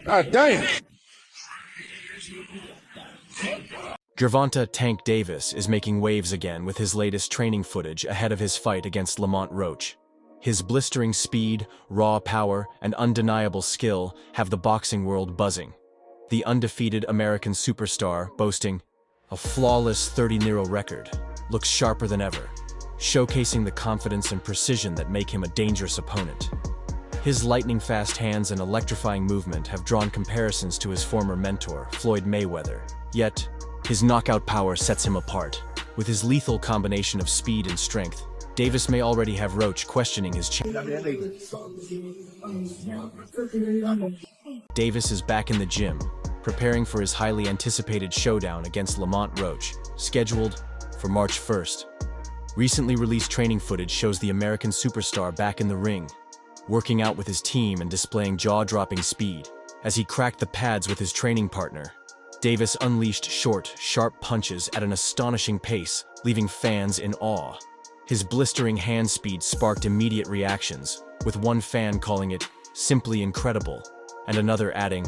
God damn. Gervonta "Tank" Davis is making waves again with his latest training footage ahead of his fight against Lamont Roach. His blistering speed, raw power, and undeniable skill have the boxing world buzzing. The undefeated American superstar, boasting a flawless 30-0 record, looks sharper than ever, showcasing the confidence and precision that make him a dangerous opponent. His lightning-fast hands and electrifying movement have drawn comparisons to his former mentor, Floyd Mayweather. Yet, his knockout power sets him apart. With his lethal combination of speed and strength, Davis may already have Roach questioning his Davis is back in the gym, preparing for his highly anticipated showdown against Lamont Roach, scheduled for March 1st. Recently released training footage shows the American superstar back in the ring, working out with his team and displaying jaw-dropping speed. As he cracked the pads with his training partner, Davis unleashed short, sharp punches at an astonishing pace, leaving fans in awe. His blistering hand speed sparked immediate reactions, with one fan calling it simply incredible, and another adding,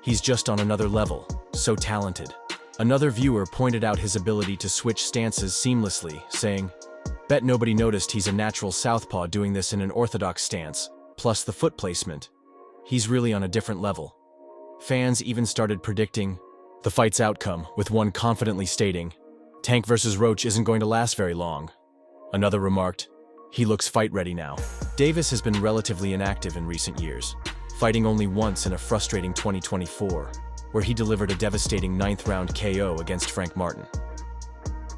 "He's just on another level, so talented." Another viewer pointed out his ability to switch stances seamlessly, saying, "Bet nobody noticed he's a natural southpaw doing this in an orthodox stance, plus the foot placement. He's really on a different level." Fans even started predicting the fight's outcome, with one confidently stating, "Tank versus Roach isn't going to last very long." Another remarked, "He looks fight-ready now." Davis has been relatively inactive in recent years, fighting only once in a frustrating 2024, where he delivered a devastating 9th-round KO against Frank Martin.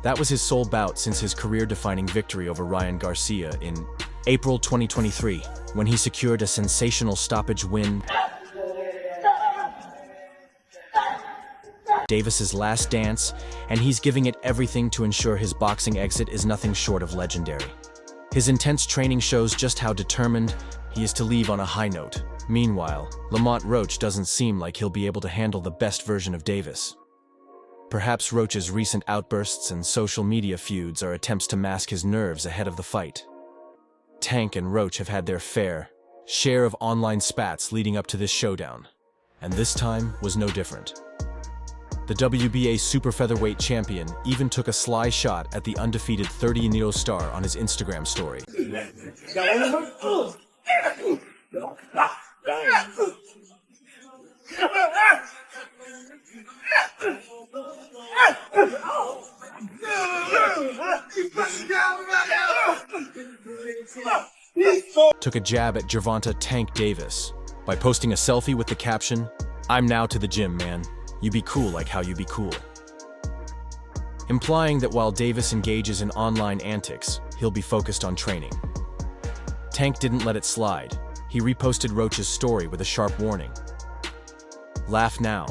That was his sole bout since his career-defining victory over Ryan Garcia in April 2023, when he secured a sensational stoppage win. Davis's last dance, and he's giving it everything to ensure his boxing exit is nothing short of legendary. His intense training shows just how determined he is to leave on a high note. Meanwhile, Lamont Roach doesn't seem like he'll be able to handle the best version of Davis. Perhaps Roach's recent outbursts and social media feuds are attempts to mask his nerves ahead of the fight. Tank and Roach have had their fair share of online spats leading up to this showdown, and this time was no different. The WBA super featherweight champion even took a sly shot at the undefeated 30-0 star on his Instagram story. Took a jab at Gervonta "Tank" Davis by posting a selfie with the caption, "I'm now to the gym, man. You be cool like how you be cool." Implying that while Davis engages in online antics, he'll be focused on training. Tank didn't let it slide. He reposted Roach's story with a sharp warning. "Laugh now.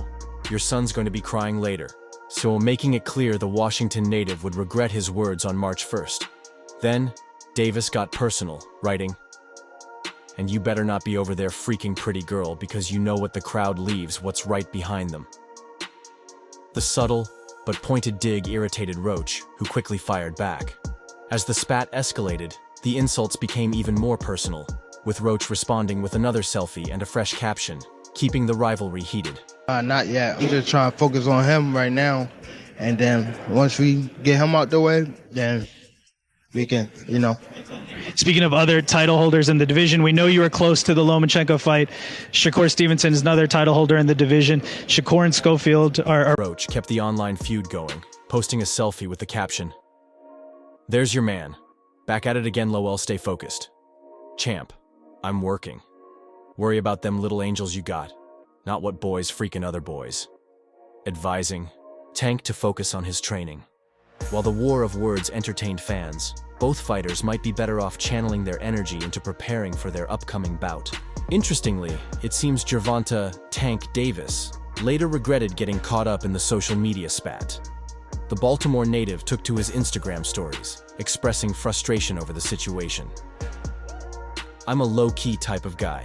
Your son's going to be crying later." So making it clear the Washington native would regret his words on March 1st. Then, Davis got personal, writing, "And you better not be over there freaking pretty girl because you know what the crowd leaves what's right behind them." The subtle, but pointed dig irritated Roach, who quickly fired back. As the spat escalated, the insults became even more personal, with Roach responding with another selfie and a fresh caption, keeping the rivalry heated. Not yet. I'm just trying to focus on him right now. And then once we get him out the way, then we can, Speaking of other title holders in the division, we know you were close to the Lomachenko fight. Shakur Stevenson is another title holder in the division. Shakur and Schofield are... Roach kept the online feud going, posting a selfie with the caption, "There's your man. Back at it again, Lowell, stay focused. Champ, I'm working. Worry about them little angels you got, not what boys freaking other boys." Advising Tank to focus on his training. While the war of words entertained fans, both fighters might be better off channeling their energy into preparing for their upcoming bout. Interestingly, it seems Gervonta "Tank" Davis later regretted getting caught up in the social media spat. the Baltimore native took to his Instagram stories, expressing frustration over the situation. "I'm a low-key type of guy.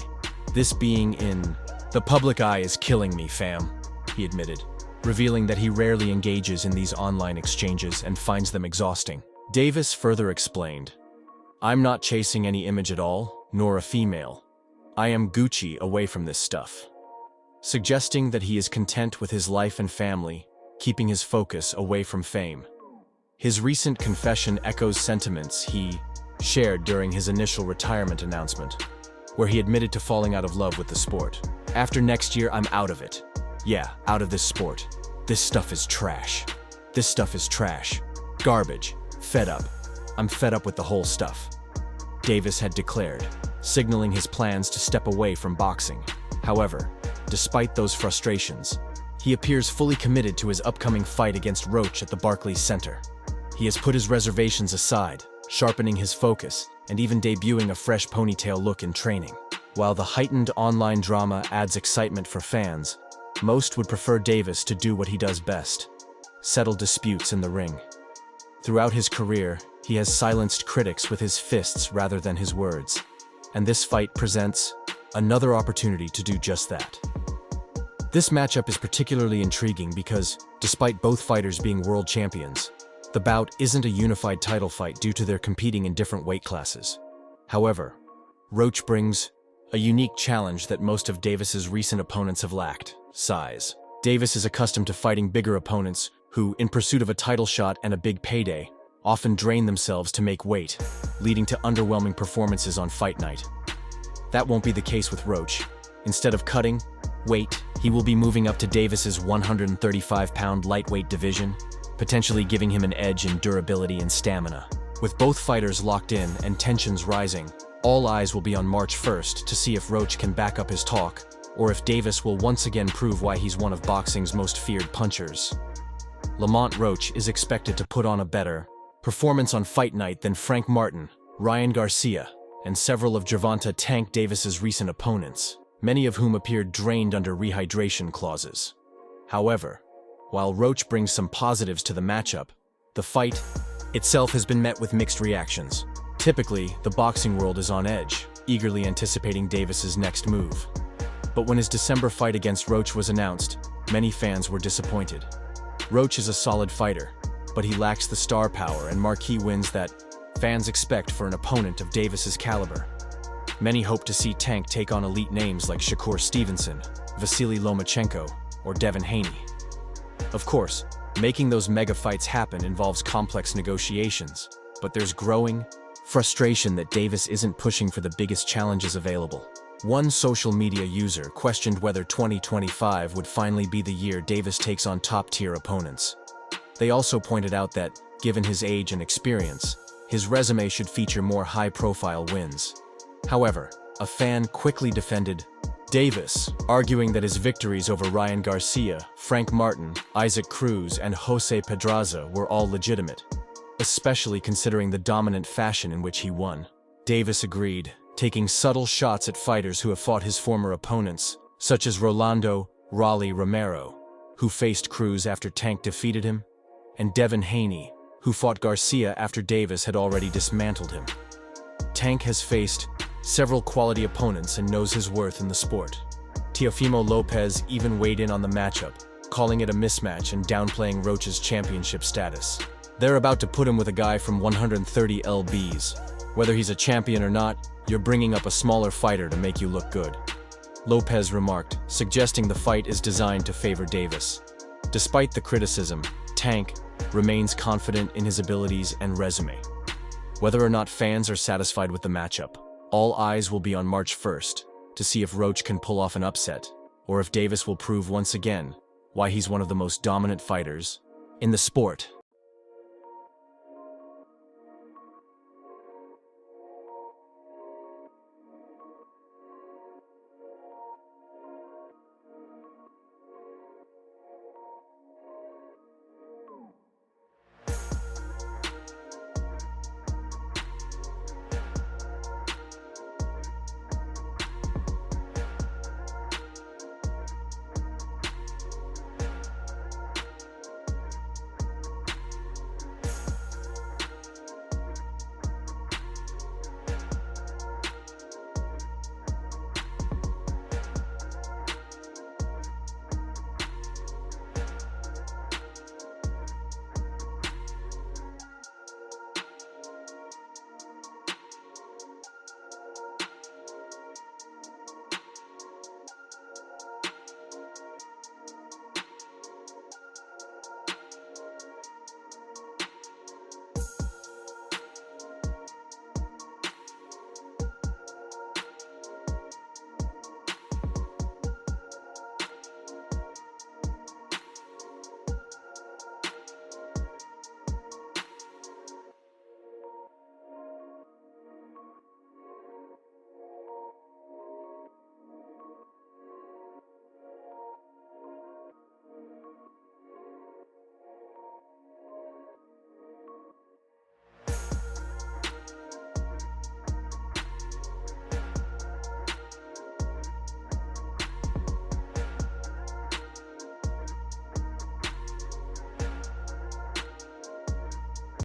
This being in the public eye is killing me, fam," he admitted, revealing that he rarely engages in these online exchanges and finds them exhausting. Davis further explained, "I'm not chasing any image at all, nor a female. I am Gucci away from this stuff," suggesting that he is content with his life and family, keeping his focus away from fame. His recent confession echoes sentiments he shared during his initial retirement announcement, where he admitted to falling out of love with the sport. "After next year, I'm out of it. Yeah, out of this sport. This stuff is trash. This stuff is trash. Garbage. Fed up. I'm fed up with the whole stuff," Davis had declared, signaling his plans to step away from boxing. However, despite those frustrations, he appears fully committed to his upcoming fight against Roach at the Barclays Center. He has put his reservations aside, sharpening his focus and even debuting a fresh ponytail look in training. While the heightened online drama adds excitement for fans, most would prefer Davis to do what he does best: settle disputes in the ring. Throughout his career, he has silenced critics with his fists rather than his words, and this fight presents another opportunity to do just that. This matchup is particularly intriguing because, despite both fighters being world champions, the bout isn't a unified title fight due to their competing in different weight classes. However, Roach brings a unique challenge that most of Davis's recent opponents have lacked: size. Davis is accustomed to fighting bigger opponents who, in pursuit of a title shot and a big payday, often drain themselves to make weight, leading to underwhelming performances on fight night. That won't be the case with Roach. Instead of cutting weight, he will be moving up to Davis's 135-pound lightweight division, potentially giving him an edge in durability and stamina. With both fighters locked in and tensions rising, all eyes will be on March 1st to see if Roach can back up his talk, or if Davis will once again prove why he's one of boxing's most feared punchers. Lamont Roach is expected to put on a better performance on fight night than Frank Martin, Ryan Garcia, and several of Gervonta Tank Davis's recent opponents, many of whom appeared drained under rehydration clauses. However, while Roach brings some positives to the matchup, the fight itself has been met with mixed reactions. Typically, the boxing world is on edge, eagerly anticipating Davis's next move. But when his December fight against Roach was announced, many fans were disappointed. Roach is a solid fighter, but he lacks the star power and marquee wins that fans expect for an opponent of Davis's caliber. Many hope to see Tank take on elite names like Shakur Stevenson, Vasily Lomachenko, or Devin Haney. Of course, making those mega fights happen involves complex negotiations, but there's growing frustration that Davis isn't pushing for the biggest challenges available. One social media user questioned whether 2025 would finally be the year Davis takes on top-tier opponents. They also pointed out that, given his age and experience, his resume should feature more high-profile wins. However, a fan quickly defended Davis, arguing that his victories over Ryan Garcia, Frank Martin, Isaac Cruz, and Jose Pedraza were all legitimate, especially considering the dominant fashion in which he won. Davis agreed, taking subtle shots at fighters who have fought his former opponents, such as Rolando "Raleigh" Romero, who faced Cruz after Tank defeated him, and Devin Haney, who fought Garcia after Davis had already dismantled him. Tank has faced several quality opponents and knows his worth in the sport. Teofimo Lopez even weighed in on the matchup, calling it a mismatch and downplaying Roach's championship status. They're about to put him with a guy from 130 lbs. Whether he's a champion or not, you're bringing up a smaller fighter to make you look good, Lopez remarked, suggesting the fight is designed to favor Davis. Despite the criticism, Tank remains confident in his abilities and resume. Whether or not fans are satisfied with the matchup, all eyes will be on March 1st to see if Roach can pull off an upset, or if Davis will prove once again why he's one of the most dominant fighters in the sport.